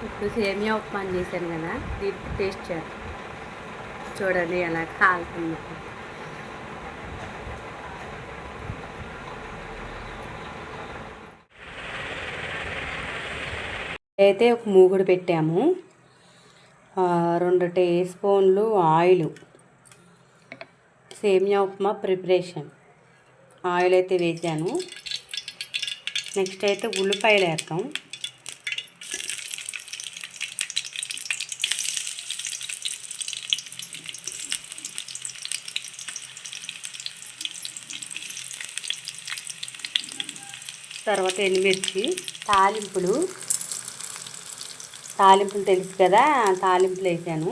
ఇప్పుడు సేమియా ఉప్మా చేశాను కదా, దీనికి టేస్ట్ చేయాలి. చూడండి ఎలా కాలుతుంది. అయితే ఒక మూగుడు పెట్టాము, 2 టీ స్పూన్లు ఆయిల్. సేమియా ఉప్మా ప్రిపరేషన్ ఆయిల్ అయితే వేసాను. నెక్స్ట్ అయితే ఉల్లిపాయలు వేస్తాం. తర్వాత ఎండుమిర్చి, తాలింపులు తెలుసు కదా, తాలింపులు వేసాను.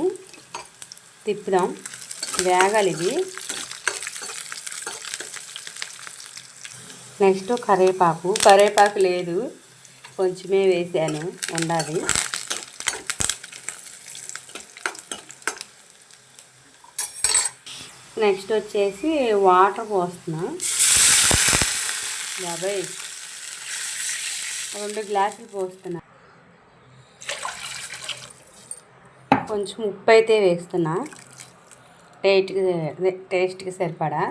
తిప్పుదాం, వేగాలి ఇది. నెక్స్ట్ కరివేపాకు లేదు, కొంచెమే వేసాను, ఉండాలి. నెక్స్ట్ వచ్చేసి వాటర్ పోస్తున్నా. 2 గ్లాసులు పోస్తున్నా. కొంచెం ఉప్పు అయితే వేస్తున్నా, టేస్ట్కి సరిపడా.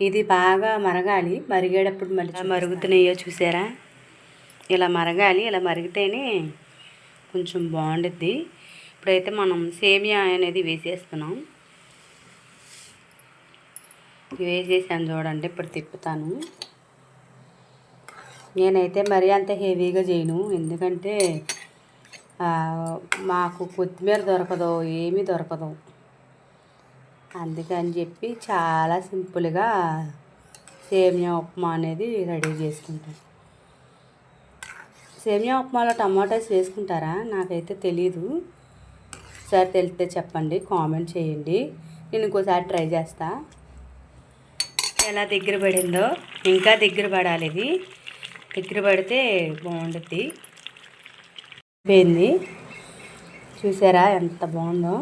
ఇది బాగా మరగాలి. మరిగేటప్పుడు మళ్ళీ మరుగుతున్నాయో చూసారా, ఇలా మరగాలి. ఇలా మరిగితేనే కొంచెం బాగుండుద్ది. ఇప్పుడైతే మనం సేమియా అనేది వేసేస్తున్నాం. వేసేసాను చూడండి. ఇప్పుడు తిప్పుతాను. నేనైతే మరీ అంత హెవీగా చేయను, ఎందుకంటే మాకు కొత్తిమీర దొరకదు, ఏమీ దొరకదు. అందుకని చెప్పి చాలా సింపుల్గా సేమియా ఉప్మా అనేది రెడీ చేసుకుంటాం. సేమియా ఉప్మాలో టమాటాస్ వేసుకుంటారా? నాకైతే తెలీదు. ఒకసారి తెలిస్తే చెప్పండి, కామెంట్ చేయండి. నేను ఇంకోసారి ట్రై చేస్తా. ఎలా దగ్గర పడిందో, ఇంకా దగ్గర పడాలి. ఇది దగ్గర పడితే బాగుంటుంది. పోయింది చూసారా ఎంత బాగుందో.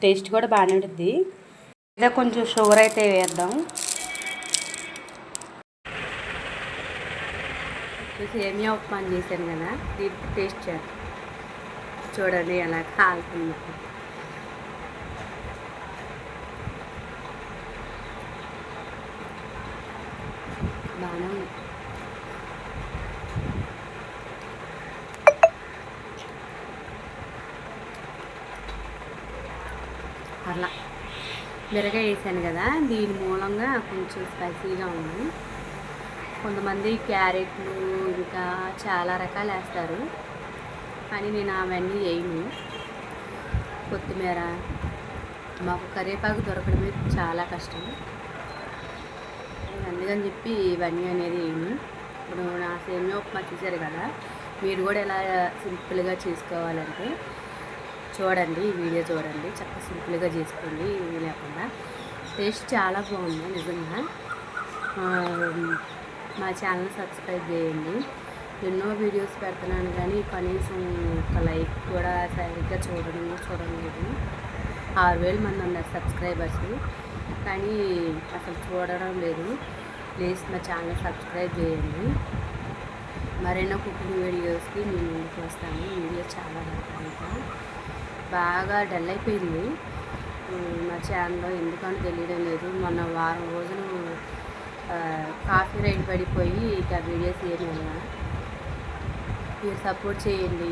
టేస్ట్ కూడా బాగానే ఉంటుంది. ఇదే కొంచెం షుగర్ అయితే వేద్దాం. సేమియా ఉప్మా చేశాను కదా, దీనికి టేస్ట్ చేయాలి. చూడండి ఎలా కాలుతుంది. బాగానే ఉంది. అలా మిరగాయ వేసాను కదా, దీని మూలంగా కొంచెం స్పైసీగా ఉంది. కొంతమంది క్యారెట్లు ఇంకా చాలా రకాలు వేస్తారు, కానీ నేను అవన్నీ వేయను. కొత్తిమీర, మాకు కరివేపాకు దొరకడమే చాలా కష్టం, అందుకని చెప్పి ఇవన్నీ అనేది వేయను. ఇప్పుడు నా సేమియా ఉప్మా చూసారు కదా, మీరు కూడా ఎలా సింపుల్గా చేసుకోవాలంటే చూడండి, ఈ వీడియో చూడండి. చక్కగా సింపుల్గా చేసుకోండి, ఏమీ లేకుండా. టేస్ట్ చాలా బాగుంది నిజంగా. మా ఛానల్ సబ్స్క్రైబ్ చేయండి. ఎన్నో వీడియోస్ పెడుతున్నాను కానీ కనీసం ఒక లైక్ కూడా సరిగ్గా చూడలేదు. 6000 మంది ఉన్నారు సబ్స్క్రైబర్స్, కానీ అసలు చూడడం లేదు. ప్లీజ్ మా ఛానల్ సబ్స్క్రైబ్ చేయండి. మరెన్నో కుకింగ్ వీడియోస్కి నేను ముందుకు వస్తాను. వీడియో చాలా బాగా డల్ అయిపోయింది మా ఛానల్లో, ఎందుకని తెలియడం లేదు. మొన్న వారం రోజులు కాఫీ రైడ్ పడిపోయి ఇక వీడియోస్ ఏమైనా. మీరు సపోర్ట్ చేయండి,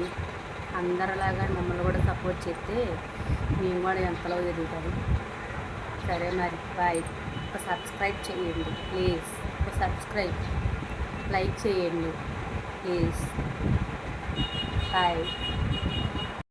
అందరిలాగా మమ్మల్ని కూడా సపోర్ట్ చేస్తే మేము కూడా ఎంతలో ఎదుగుతాము. సరే మరి, బాయ్. ఒక సబ్స్క్రైబ్ చేయండి ప్లీజ్, ఒక సబ్స్క్రైబ్, లైక్ చేయండి ప్లీజ్. బాయ్.